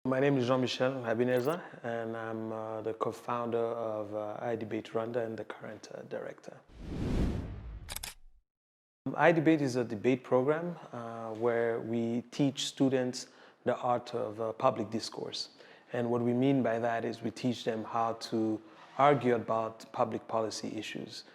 My name is Jean-Michel Habineza, and I'm the co-founder of iDebate Rwanda and the current director. iDebate is a debate program where we teach students the art of public discourse. And what we mean by that is we teach them how to argue about public policy issues.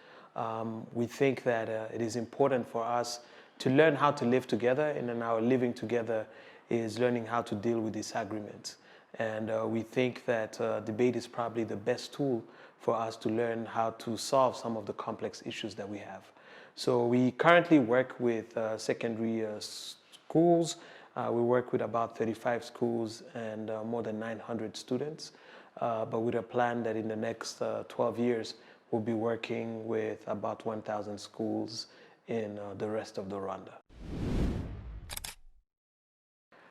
We think that it is important for us to learn how to live together, and in our living together is learning how to deal with disagreements. And we think that debate is probably the best tool for us to learn how to solve some of the complex issues that we have. So we currently work with secondary schools. We work with about 35 schools and more than 900 students. But with a plan that in the next 12 years, we'll be working with about 1,000 schools in the rest of the Rwanda.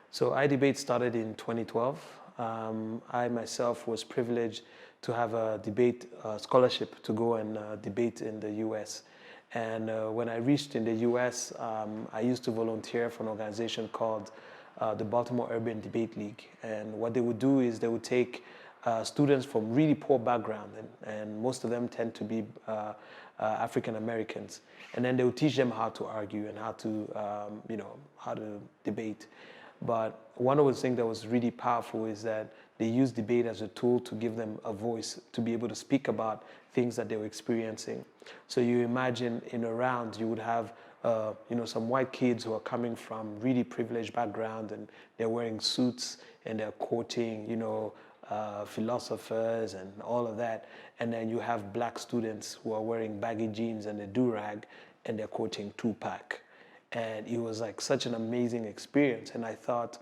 So iDebate started in 2012. I myself was privileged to have a debate scholarship to go and debate in the US. And when I reached in the US, I used to volunteer for an organization called the Baltimore Urban Debate League. And what they would do is they would take students from really poor background, and most of them tend to be African Americans. And then they would teach them how to argue and how to, how to debate. But one of the things that was really powerful is that they used debate as a tool to give them a voice, to be able to speak about things that they were experiencing. So you imagine in a round, you would have some white kids who are coming from really privileged background, and they're wearing suits and they're quoting, philosophers and all of that. And then you have black students who are wearing baggy jeans and a do-rag, and they're quoting Tupac. And it was like such an amazing experience. And I thought,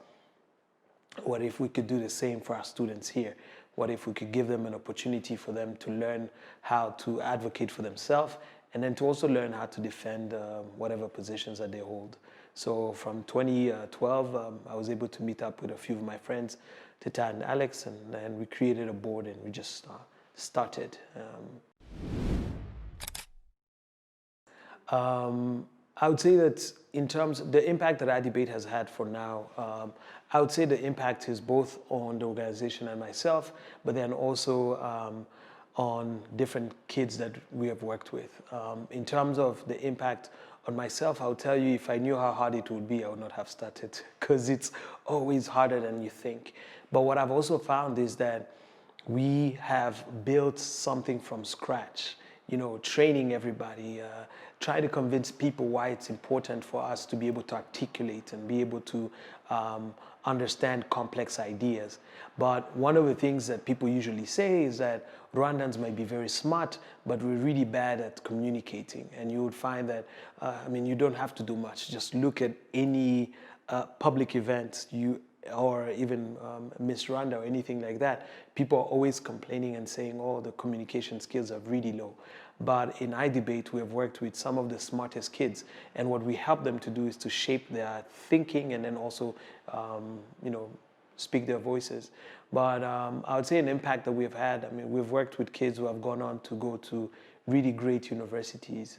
what if we could do the same for our students here? What if we could give them an opportunity for them to learn how to advocate for themselves, and then to also learn how to defend whatever positions that they hold. So from 2012, I was able to meet up with a few of my friends, Tita and Alex, and we created a board and we just started. I would say that in terms of the impact that iDebate has had for now, I would say the impact is both on the organization and myself, but then also on different kids that we have worked with. In terms of the impact on myself, I would tell you, if I knew how hard it would be, I would not have started, because it's always harder than you think. But what I've also found is that we have built something from scratch, training everybody, try to convince people why it's important for us to be able to articulate and be able to understand complex ideas. But one of the things that people usually say is that Rwandans might be very smart, but we're really bad at communicating. And you would find that, you don't have to do much. Just look at any public event, or even Miss Rwanda or anything like that. People are always complaining and saying, oh, the communication skills are really low. But in iDebate, we have worked with some of the smartest kids. And what we help them to do is to shape their thinking and then also, speak their voices. But I would say an impact that we've had, we've worked with kids who have gone on to go to really great universities.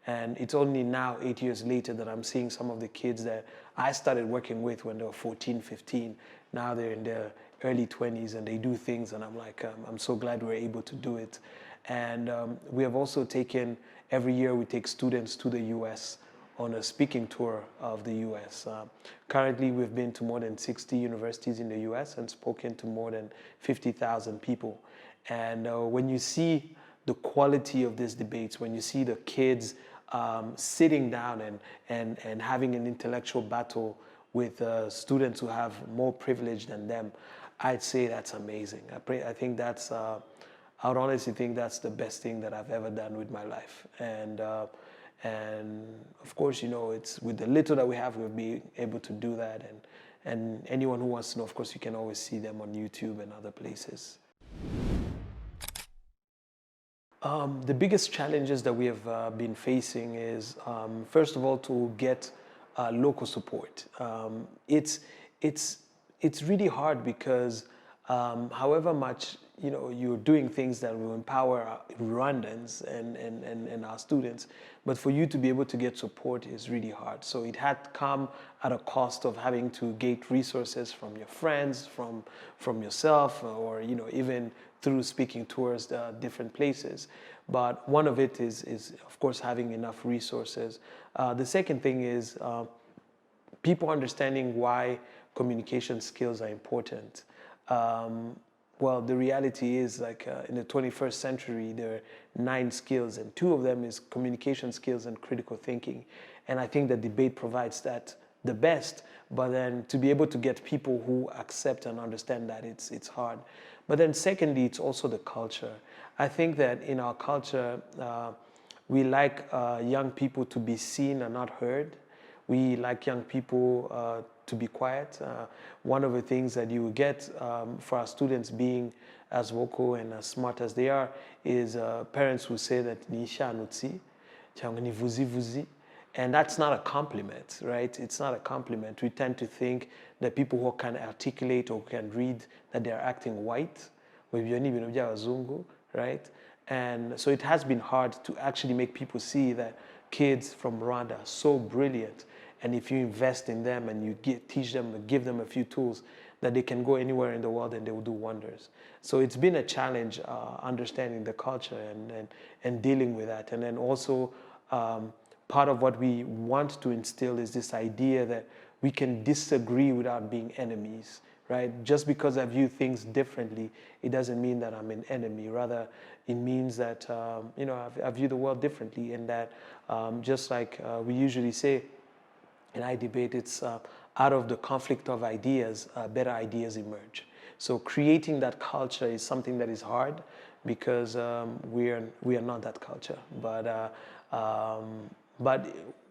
And it's only now, 8 years later, that I'm seeing some of the kids that I started working with when they were 14, 15. Now they're in their early 20s and they do things, and I'm like, I'm so glad we're able to do it. And we have also taken, every year we take students to the US on a speaking tour of the US. Currently, we've been to more than 60 universities in the US and spoken to more than 50,000 people. And when you see the quality of these debates, when you see the kids sitting down and having an intellectual battle with students who have more privilege than them, I'd say that's amazing. I think that's, I would honestly think that's the best thing that I've ever done with my life. And of course, it's with the little that we have, we'll be able to do that. And anyone who wants to know, of course, you can always see them on YouTube and other places. The biggest challenges that we have been facing is, first of all, to get local support. It's really hard because however much you're doing things that will empower Rwandans and our students. But for you to be able to get support is really hard. So it had come at a cost of having to get resources from your friends, from yourself, or even through speaking tours different places. But one of it is of course having enough resources. The second thing is people understanding why communication skills are important. Well, the reality is in the 21st century, there are 9 skills, and 2 of them is communication skills and critical thinking. And I think that debate provides that the best, but then to be able to get people who accept and understand that, it's hard. But then secondly, it's also the culture. I think that in our culture, we like young people to be seen and not heard. We like young people to be quiet. One of the things that you get for our students being as vocal and as smart as they are is parents who say that ni shanutsi, cyangwa ni vuzi vuzi. And that's not a compliment, right? It's not a compliment. We tend to think that people who can articulate or can read, that they're acting white, right? And so it has been hard to actually make people see that kids from Rwanda are so brilliant. And if you invest in them and you teach them, give them a few tools, that they can go anywhere in the world and they will do wonders. So it's been a challenge understanding the culture and dealing with that. And then also part of what we want to instill is this idea that we can disagree without being enemies, right? Just because I view things differently, it doesn't mean that I'm an enemy. Rather, it means that I view the world differently, and that just like we usually say in iDebate, it's out of the conflict of ideas, better ideas emerge. So creating that culture is something that is hard because we are not that culture, but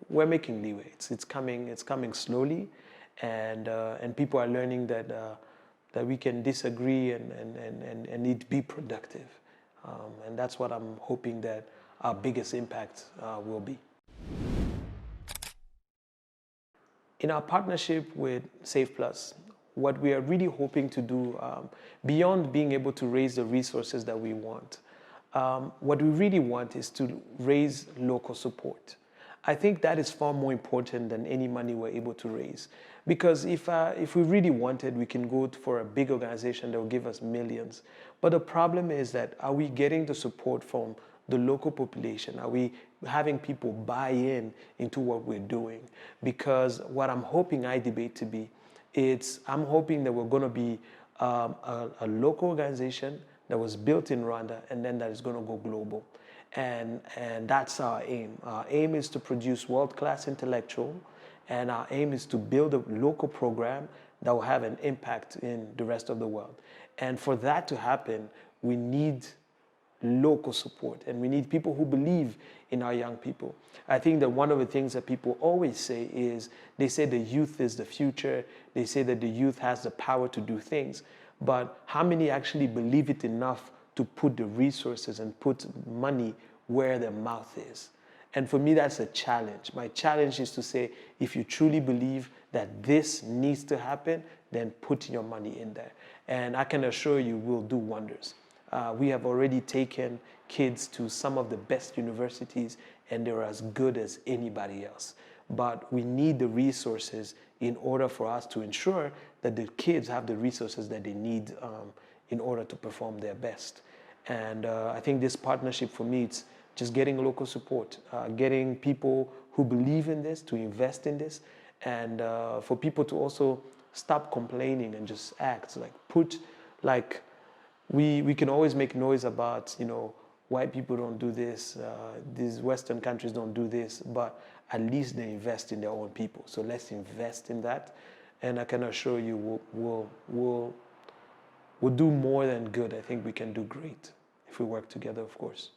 we're making leeway. It's coming slowly, and people are learning that we can disagree and it be productive, and that's what I'm hoping that our biggest impact will be. In our partnership with Save Plus, what we are really hoping to do, beyond being able to raise the resources that we want, what we really want is to raise local support. I think that is far more important than any money we're able to raise. Because if we really wanted, we can go for a big organization that will give us millions. But the problem is that, are we getting the support from the local population? Are we having people buy into what we're doing? Because what I'm hoping iDebate to be, I'm hoping that we're going to be a local organization that was built in Rwanda and then that is going to go global. And that's our aim. Our aim is to produce world-class intellectual, and our aim is to build a local program that will have an impact in the rest of the world. And for that to happen, we need local support, and we need people who believe in our young people. I think that one of the things that people always say is, they say the youth is the future, they say that the youth has the power to do things, but how many actually believe it enough to put the resources and put money where their mouth is? And for me, that's a challenge. My challenge is to say, if you truly believe that this needs to happen, then put your money in there. And I can assure you, we'll do wonders. We have already taken kids to some of the best universities, and they're as good as anybody else. But we need the resources in order for us to ensure that the kids have the resources that they need in order to perform their best. And I think this partnership, for me, it's just getting local support, getting people who believe in this to invest in this, and for people to also stop complaining and just act. We can always make noise about, white people don't do this, these Western countries don't do this, but at least they invest in their own people. So let's invest in that, and I can assure you we'll do more than good. I think we can do great if we work together, of course.